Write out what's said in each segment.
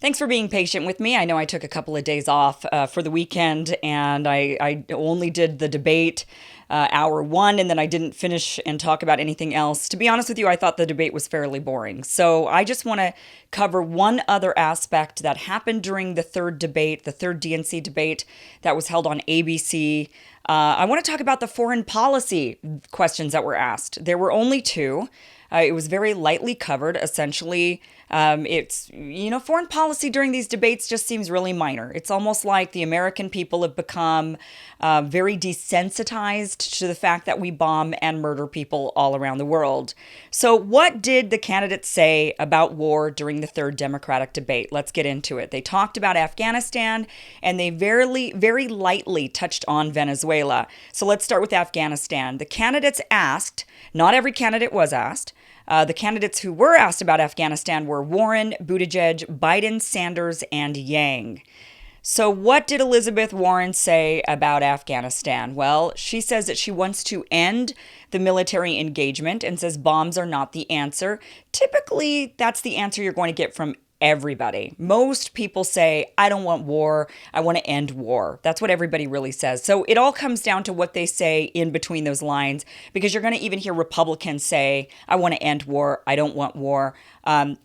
Thanks for being patient with me. I know I took a couple of days off for the weekend, and I only did the debate hour one, and then I didn't finish and talk about anything else. To be honest with you, I thought the debate was fairly boring. So I just want to cover one other aspect that happened during the third debate, the third DNC debate that was held on ABC. I want to talk about the foreign policy questions that were asked. There were only two. It was very lightly covered. Essentially, foreign policy during these debates just seems really minor. It's almost like the American people have become very desensitized to the fact that we bomb and murder people all around the world. So what did the candidates say about war during the third Democratic debate? Let's get into it. They talked about Afghanistan, and they very lightly touched on Venezuela. So let's start with Afghanistan. The candidates asked, not every candidate was asked, the candidates who were asked about Afghanistan were Warren, Buttigieg, Biden, Sanders, and Yang. So what did Elizabeth Warren say about Afghanistan? Well, she says that she wants to end the military engagement and says bombs are not the answer. Typically, that's the answer you're going to get from everybody. Most people say, I don't want war. I want to end war. That's what everybody really says. So it all comes down to what they say in between those lines, because you're going to even hear Republicans say, I want to end war. I don't want war.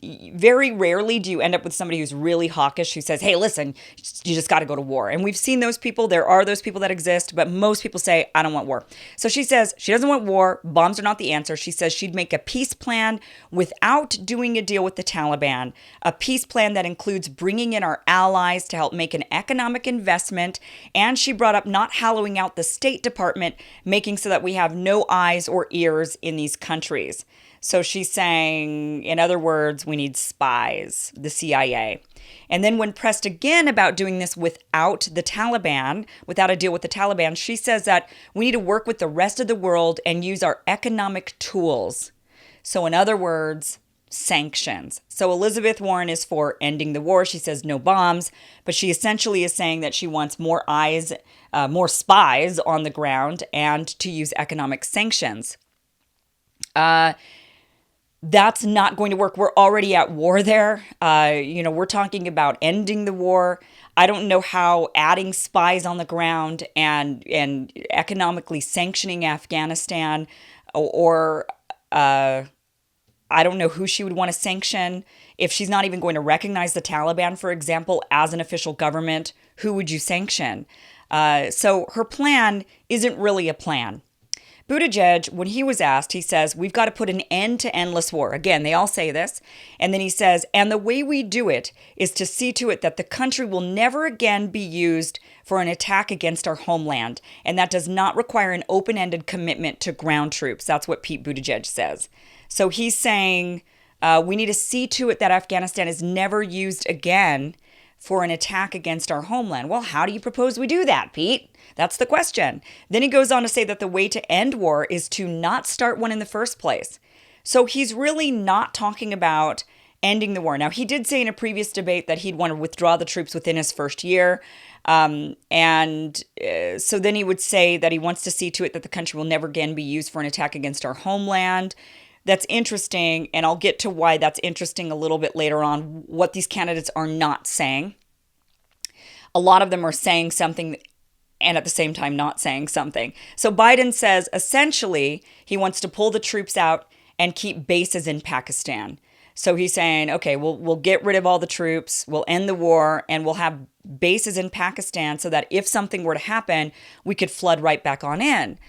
Very rarely do you end up with somebody who's really hawkish who says, hey, listen, you just got to go to war. And we've seen those people. There are those people that exist, but most people say, I don't want war. So she says she doesn't want war. Bombs are not the answer. She says she'd make a peace plan without doing a deal with the Taliban, a peace plan that includes bringing in our allies to help make an economic investment. And she brought up not hollowing out the State Department, making so that we have no eyes or ears in these countries. So she's saying, in other words, we need spies, the CIA. And then when pressed again about doing this without the Taliban, without a deal with the Taliban, she says that we need to work with the rest of the world and use our economic tools. So in other words, sanctions. So Elizabeth Warren is for ending the war. She says no bombs, but she essentially is saying that she wants more eyes, more spies on the ground, and to use economic sanctions. That's not going to work. We're already at war there. We're talking about ending the war. I don't know how adding spies on the ground and economically sanctioning Afghanistan, or I don't know who she would want to sanction. If she's not even going to recognize the Taliban, for example, as an official government, who would you sanction? So her plan isn't really a plan. Buttigieg, when he was asked, he says, we've got to put an end to endless war. Again, they all say this. And then he says, and the way we do it is to see to it that the country will never again be used for an attack against our homeland. And that does not require an open-ended commitment to ground troops. That's what Pete Buttigieg says. So he's saying we need to see to it that Afghanistan is never used again for an attack against our homeland. Well, how do you propose we do that, Pete? That's the question. Then he goes on to say that the way to end war is to not start one in the first place. So he's really not talking about ending the war. Now, he did say in a previous debate that he'd want to withdraw the troops within his first year. So then he would say that he wants to see to it that the country will never again be used for an attack against our homeland. That's interesting, and I'll get to why that's interesting a little bit later on, what these candidates are not saying. A lot of them are saying something and at the same time not saying something. So Biden says, essentially, he wants to pull the troops out and keep bases in Pakistan. So he's saying, okay, we'll get rid of all the troops, we'll end the war, and we'll have bases in Pakistan so that if something were to happen, we could flood right back on in.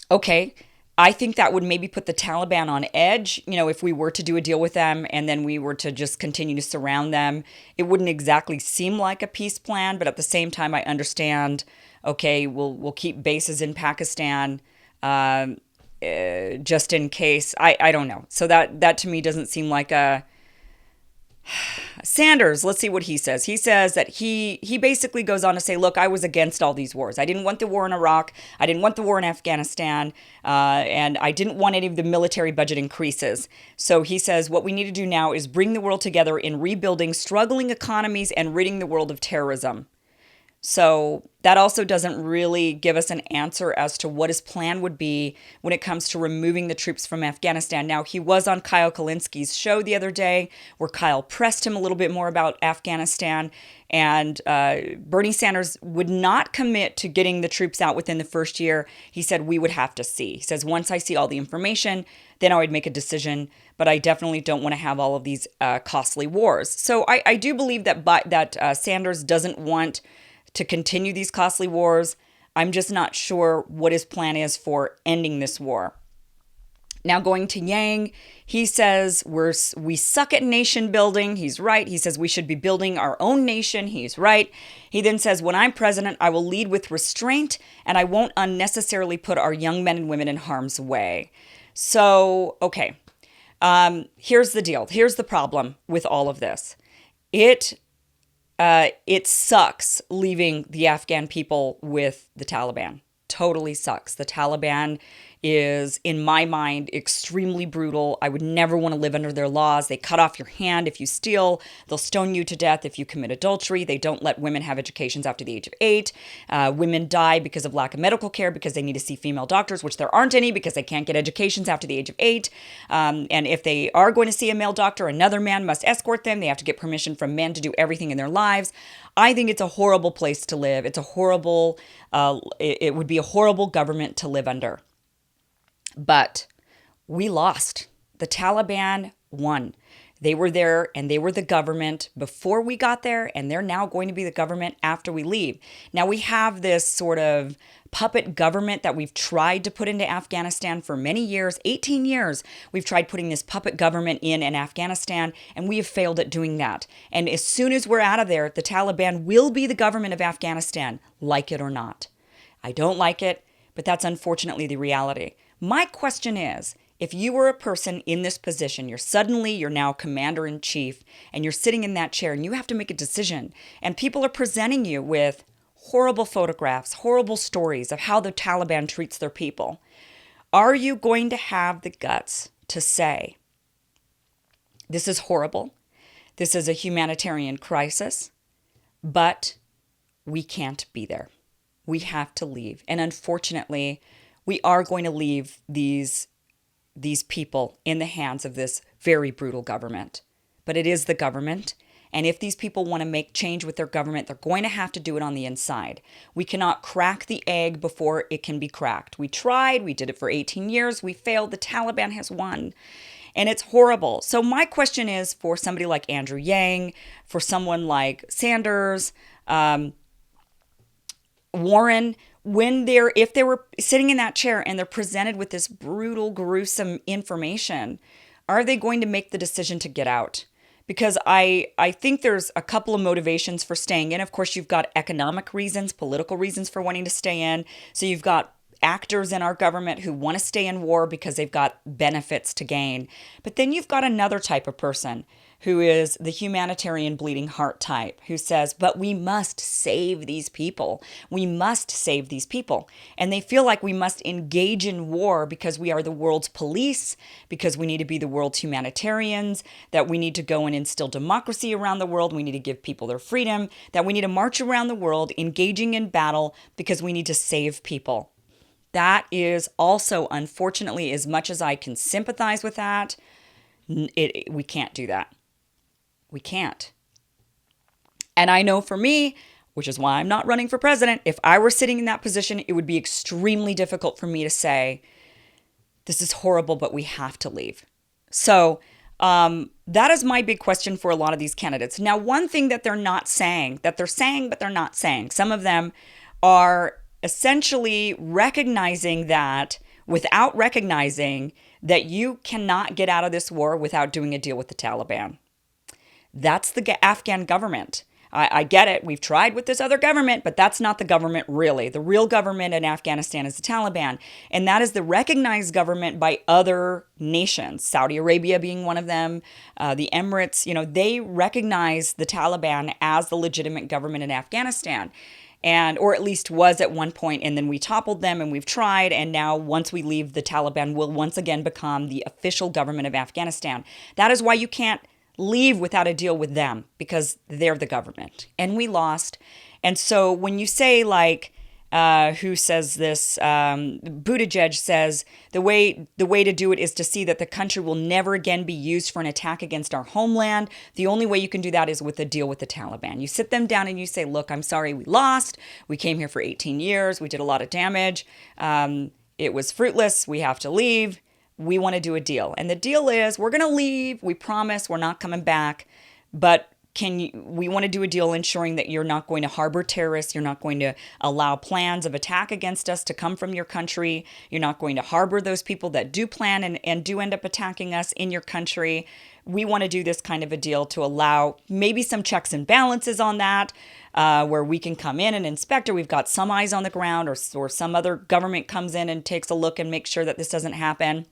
Okay. I think that would maybe put the Taliban on edge. If we were to do a deal with them and then we were to just continue to surround them, it wouldn't exactly seem like a peace plan. But at the same time, I understand, okay, we'll keep bases in Pakistan just in case. I don't know. So that to me doesn't seem like a... Sanders, let's see what he says. He says that he basically goes on to say, look, I was against all these wars. I didn't want the war in Iraq. I didn't want the war in Afghanistan. And I didn't want any of the military budget increases. So he says what we need to do now is bring the world together in rebuilding struggling economies and ridding the world of terrorism. So that also doesn't really give us an answer as to what his plan would be when it comes to removing the troops from Afghanistan. Now, he was on Kyle Kalinski's show the other day where Kyle pressed him a little bit more about Afghanistan. And Bernie Sanders would not commit to getting the troops out within the first year. He said, we would have to see. He says, once I see all the information, then I would make a decision. But I definitely don't want to have all of these costly wars. So I do believe that Sanders doesn't want to continue these costly wars. I'm just not sure what his plan is for ending this war. Now going to Yang, he says we suck at nation building. He's right. He says we should be building our own nation. He's right. He then says, when I'm president, I will lead with restraint and I won't unnecessarily put our young men and women in harm's way. So, okay. Here's the deal. Here's the problem with all of this. It sucks leaving the Afghan people with the Taliban. Totally sucks. The Taliban is, in my mind, extremely brutal. I would never want to live under their laws. They cut off your hand if you steal. They'll stone you to death if you commit adultery. They don't let women have educations after the age of 8. Women die because of lack of medical care because they need to see female doctors, which there aren't any because they can't get educations after the age of 8. And if they are going to see a male doctor, another man must escort them. They have to get permission from men to do everything in their lives. I think it's a horrible place to live. It's a horrible, it would be a horrible government to live under. But we lost. The Taliban won. They were there and they were the government before we got there, and they're now going to be the government after we leave. Now we have this sort of puppet government that we've tried to put into Afghanistan for many years, 18 years. We've tried putting this puppet government in Afghanistan, and we have failed at doing that. And as soon as we're out of there, the Taliban will be the government of Afghanistan, like it or not. I don't like it, but that's unfortunately the reality. My question is, if you were a person in this position, you're now commander-in-chief, and you're sitting in that chair and you have to make a decision, and people are presenting you with horrible photographs, horrible stories of how the Taliban treats their people, are you going to have the guts to say, this is horrible, this is a humanitarian crisis, but we can't be there. We have to leave. And unfortunately, we are going to leave these people in the hands of this very brutal government. But it is the government. And if these people want to make change with their government, they're going to have to do it on the inside. We cannot crack the egg before it can be cracked. We tried. We did it for 18 years. We failed. The Taliban has won. And it's horrible. So my question is for somebody like Andrew Yang, for someone like Sanders, Warren, if they were sitting in that chair and they're presented with this brutal, gruesome information, are they going to make the decision to get out? Because I think there's a couple of motivations for staying in. Of course, you've got economic reasons, political reasons for wanting to stay in. So you've got actors in our government who want to stay in war because they've got benefits to gain. But then you've got another type of person who is the humanitarian bleeding heart type, who says, but we must save these people. We must save these people. And they feel like we must engage in war because we are the world's police, because we need to be the world's humanitarians, that we need to go and instill democracy around the world, we need to give people their freedom, that we need to march around the world engaging in battle because we need to save people. That is also, unfortunately, as much as I can sympathize with that, we can't do that. We can't. And I know for me, which is why I'm not running for president, if I were sitting in that position, it would be extremely difficult for me to say, this is horrible, but we have to leave. So that is my big question for a lot of these candidates. Now, one thing that they're not saying, that they're saying, but they're not saying, some of them are essentially recognizing that without recognizing that you cannot get out of this war without doing a deal with the Taliban. That's the Afghan government. I get it. We've tried with this other government, but that's not the government really. The real government in Afghanistan is the Taliban. And that is the recognized government by other nations, Saudi Arabia being one of them, the Emirates. They recognize the Taliban as the legitimate government in Afghanistan. Or at least was at one point, and then we toppled them and we've tried, and now once we leave, the Taliban will once again become the official government of Afghanistan. That is why you can't leave without a deal with them, because they're the government. And we lost, And so when you say like, who says this? Buttigieg says the way to do it is to see that the country will never again be used for an attack against our homeland. The only way you can do that is with a deal with the Taliban. You sit them down and you say, look, I'm sorry we lost. We came here for 18 years. We did a lot of damage. It was fruitless. We have to leave. We want to do a deal. And the deal is we're going to leave. We promise we're not coming back. But we want to do a deal ensuring that you're not going to harbor terrorists. You're not going to allow plans of attack against us to come from your country. You're not going to harbor those people that do plan and do end up attacking us in your country. We want to do this kind of a deal to allow maybe some checks and balances on that, where we can come in and inspect, or we've got some eyes on the ground, or some other government comes in and takes a look and makes sure that this doesn't happen.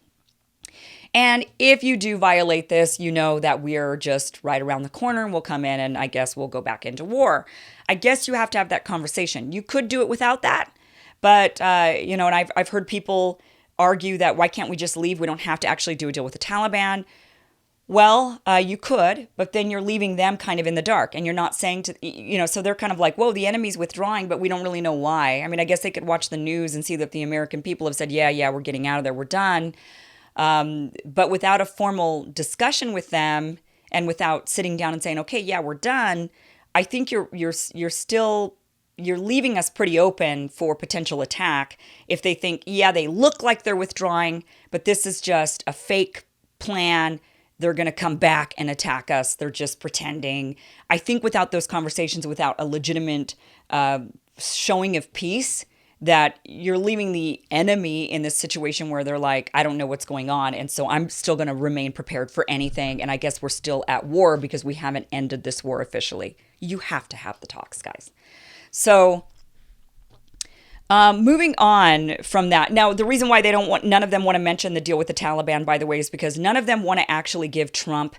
And if you do violate this, you know that we're just right around the corner and we'll come in and I guess we'll go back into war. I guess you have to have that conversation. You could do it without that. But, and I've heard people argue that why can't we just leave? We don't have to actually do a deal with the Taliban. Well, you could, but then you're leaving them kind of in the dark and you're not saying so they're kind of like, whoa, the enemy's withdrawing, but we don't really know why. I mean, I guess they could watch the news and see that the American people have said, yeah, we're getting out of there. We're done. But without a formal discussion with them and without sitting down and saying, okay, yeah, we're done, I think you're leaving us pretty open for potential attack if they think, yeah, they look like they're withdrawing, but this is just a fake plan. They're going to come back and attack us. They're just pretending. I think without those conversations, without a legitimate showing of peace, that you're leaving the enemy in this situation where they're like, I don't know what's going on. And so I'm still going to remain prepared for anything. And I guess we're still at war because we haven't ended this war officially. You have to have the talks, guys. So moving on from that. Now, the reason why none of them want to mention the deal with the Taliban, by the way, is because none of them want to actually give Trump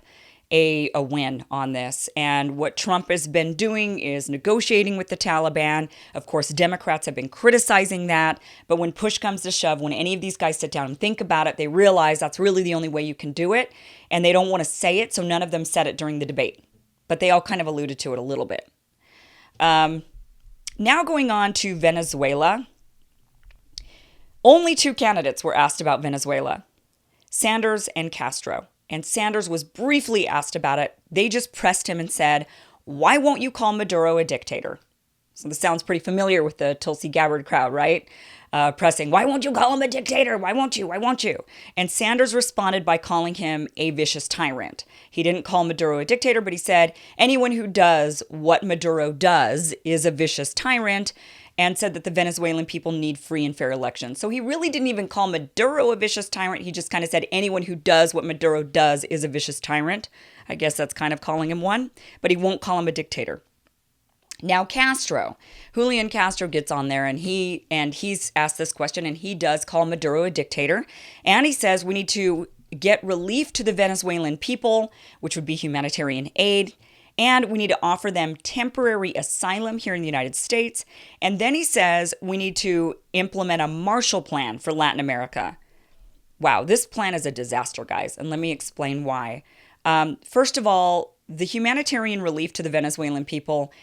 a win on this. And what Trump has been doing is negotiating with the Taliban. Of course, Democrats have been criticizing that. But when push comes to shove, when any of these guys sit down and think about it, they realize that's really the only way you can do it. And they don't want to say it, so none of them said it during the debate. But they all kind of alluded to it a little bit. Now going on to Venezuela. Only two candidates were asked about Venezuela, Sanders and Castro. And Sanders was briefly asked about it. They just pressed him and said, why won't you call Maduro a dictator? So this sounds pretty familiar with the Tulsi Gabbard crowd, right? Pressing, why won't you call him a dictator? Why won't you? Why won't you? And Sanders responded by calling him a vicious tyrant. He didn't call Maduro a dictator, but he said, anyone who does what Maduro does is a vicious tyrant, and said that the Venezuelan people need free and fair elections. So he really didn't even call Maduro a vicious tyrant. He just kind of said anyone who does what Maduro does is a vicious tyrant. I guess that's kind of calling him one, but he won't call him a dictator. Now Julian Castro gets on there and he's asked this question, and he does call Maduro a dictator. And he says we need to get relief to the Venezuelan people, which would be humanitarian aid. And we need to offer them temporary asylum here in the United States. And then he says we need to implement a Marshall Plan for Latin America. Wow, this plan is a disaster, guys. And let me explain why. First of all, the humanitarian relief to the Venezuelan people,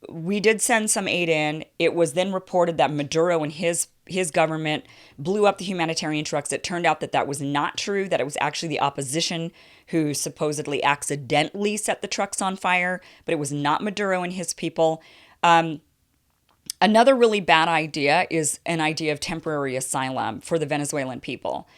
we did send some aid in. It was then reported that Maduro and his government blew up the humanitarian trucks. It turned out that was not true, that it was actually the opposition who supposedly accidentally set the trucks on fire, but it was not Maduro and his people. Another really bad idea is an idea of temporary asylum for the Venezuelan people.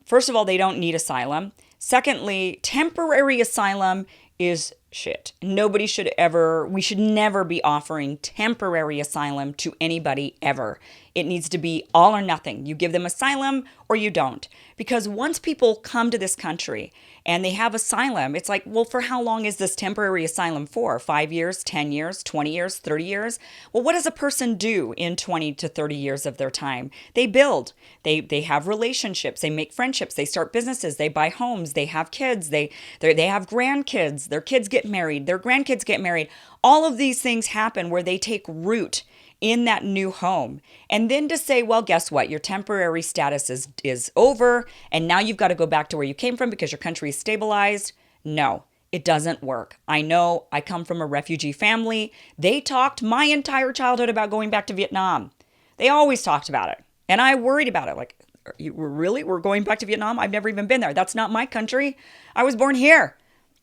First of all, they don't need asylum. Secondly, temporary asylum is shit. We should never be offering temporary asylum to anybody ever. It needs to be all or nothing. You give them asylum or you don't. Because once people come to this country and they have asylum, it's like, well, for how long is this temporary asylum for? 5 years, 10 years, 20 years, 30 years? Well, what does a person do in 20 to 30 years of their time? They build. They have relationships. They make friendships. They start businesses. They buy homes. They have kids. They have grandkids. Their kids get married. Their grandkids get married. All of these things happen where they take root in that new home. And then to say, well, guess what? Your temporary status is over, and now you've got to go back to where you came from because your country is stabilized. No, It doesn't work. I know I come from a refugee family. They talked my entire childhood about going back to Vietnam. They always talked about it. And I worried about it. Like, we're going back to Vietnam? I've never even been there. That's not my country. I was born here.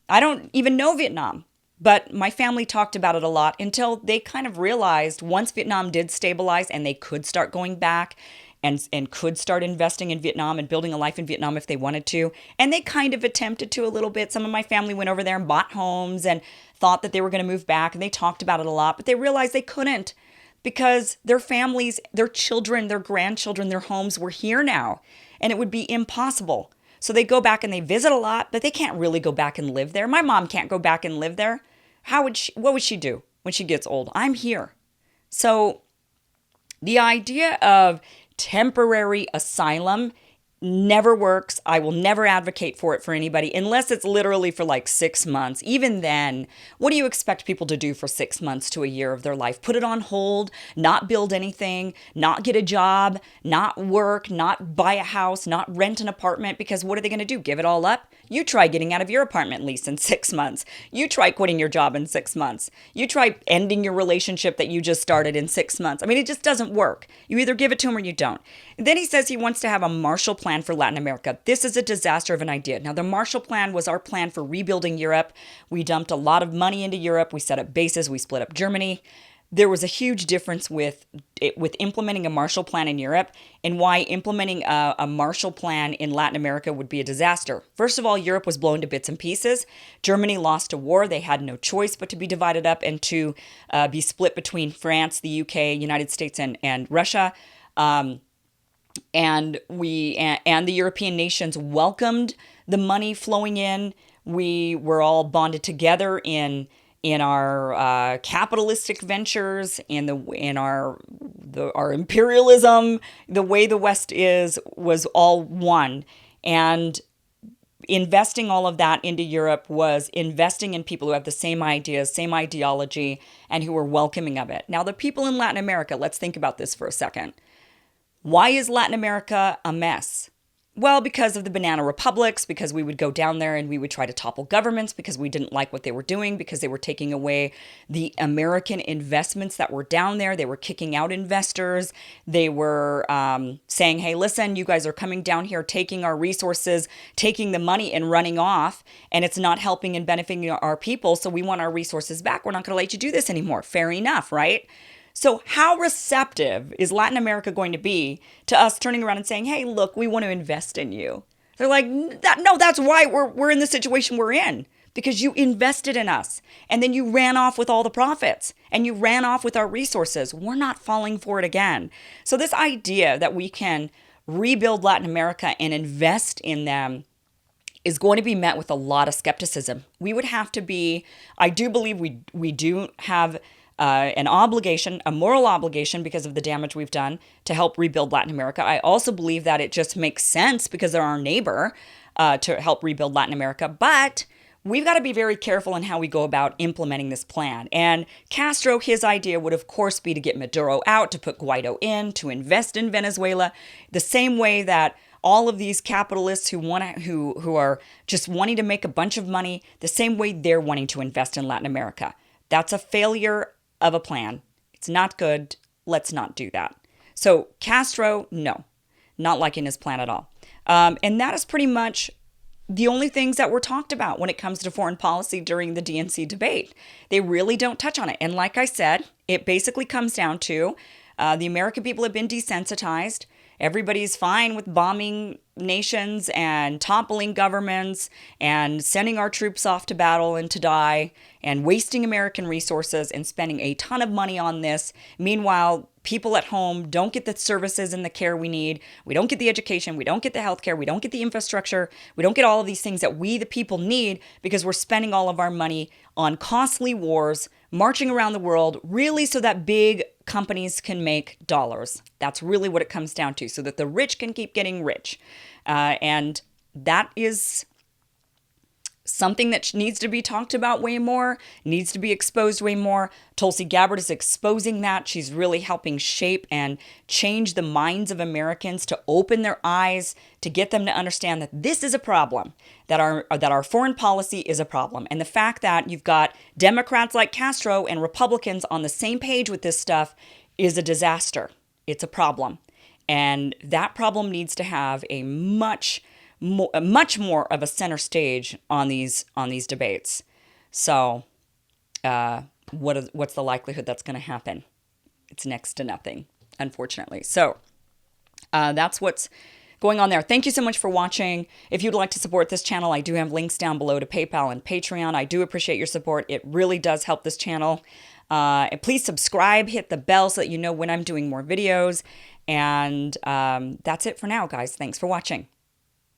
I don't even know Vietnam. But my family talked about it a lot until they kind of realized once Vietnam did stabilize and they could start going back and could start investing in Vietnam and building a life in Vietnam if they wanted to. And they kind of attempted to a little bit. Some of my family went over there and bought homes and thought that they were going to move back. And they talked about it a lot, but they realized they couldn't because their families, their children, their grandchildren, their homes were here now. And it would be impossible. So they go back and they visit a lot, but they can't really go back and live there. My mom can't go back and live there. What would she do when she gets old? I'm here. So the idea of temporary asylum never works. I will never advocate for it for anybody unless it's literally for like 6 months. Even then, what do you expect people to do for 6 months to a year of their life? Put it on hold, not build anything, not get a job, not work, not buy a house, not rent an apartment, because what are they going to do? Give it all up? You try getting out of your apartment lease in 6 months. You try quitting your job in 6 months. You try ending your relationship that you just started in 6 months. I mean, it just doesn't work. You either give it to him or you don't. And then he says he wants to have a Marshall Plan for Latin America. This is a disaster of an idea. Now, the Marshall Plan was our plan for rebuilding Europe. We dumped a lot of money into Europe. We set up bases. We split up Germany. There was a huge difference with implementing a Marshall Plan in Europe and why implementing a Marshall Plan in Latin America would be a disaster. First of all, Europe was blown to bits and pieces. Germany lost a war. They had no choice but to be divided up and to be split between France, the UK, United States, and Russia. And the European nations welcomed the money flowing in. We were all bonded together in our capitalistic ventures, in our imperialism. The way the West was all one, and investing all of that into Europe was investing in people who have the same ideas, same ideology, and who were welcoming of it. Now, the people in Latin America, let's think about this for a second. Why is Latin America a mess? Well, because of the banana republics, because we would go down there and we would try to topple governments because we didn't like what they were doing, because they were taking away the American investments that were down there. They were kicking out investors. They were saying, hey, listen, you guys are coming down here, taking our resources, taking the money and running off, and it's not helping and benefiting our people, so we want our resources back. We're not going to let you do this anymore. Fair enough, right? So how receptive is Latin America going to be to us turning around and saying, hey, look, we want to invest in you? They're like, no, that's why we're in the situation we're in, because you invested in us and then you ran off with all the profits and you ran off with our resources. We're not falling for it again. So this idea that we can rebuild Latin America and invest in them is going to be met with a lot of skepticism. We would have to be, I do believe we do have an obligation, a moral obligation because of the damage we've done to help rebuild Latin America. I also believe that it just makes sense because they're our neighbor to help rebuild Latin America. But we've got to be very careful in how we go about implementing this plan. And Castro, his idea would of course be to get Maduro out, to put Guaido in, to invest in Venezuela, the same way that all of these capitalists who are just wanting to make a bunch of money, the same way they're wanting to invest in Latin America. That's a failure of a plan. It's not good. Let's not do that. So Castro, no, not liking his plan at all. And that is pretty much the only things that were talked about when it comes to foreign policy during the DNC debate. They really don't touch on it. And like I said, it basically comes down to the American people have been desensitized. Everybody's fine with bombing nations and toppling governments and sending our troops off to battle and to die and wasting American resources and spending a ton of money on this. Meanwhile, people at home don't get the services and the care we need. We don't get the education. We don't get the healthcare. We don't get the infrastructure. We don't get all of these things that we, the people, need because we're spending all of our money on costly wars, marching around the world, really so that big companies can make dollars. That's really what it comes down to, so that the rich can keep getting rich. And that is something that needs to be talked about way more, needs to be exposed way more. Tulsi Gabbard is exposing that. She's really helping shape and change the minds of Americans to open their eyes, to get them to understand that this is a problem, that our foreign policy is a problem. And the fact that you've got Democrats like Castro and Republicans on the same page with this stuff is a disaster. It's a problem. And that problem needs to have a much more of a center stage on these debates. So what's the likelihood that's going to happen? It's next to nothing, unfortunately. So that's what's going on there. Thank you so much for watching. If you'd like to support this channel, I do have links down below to PayPal and Patreon. I do appreciate your support. It really does help this channel. And please subscribe, hit the bell so that you know when I'm doing more videos. And that's it for now, guys. Thanks for watching.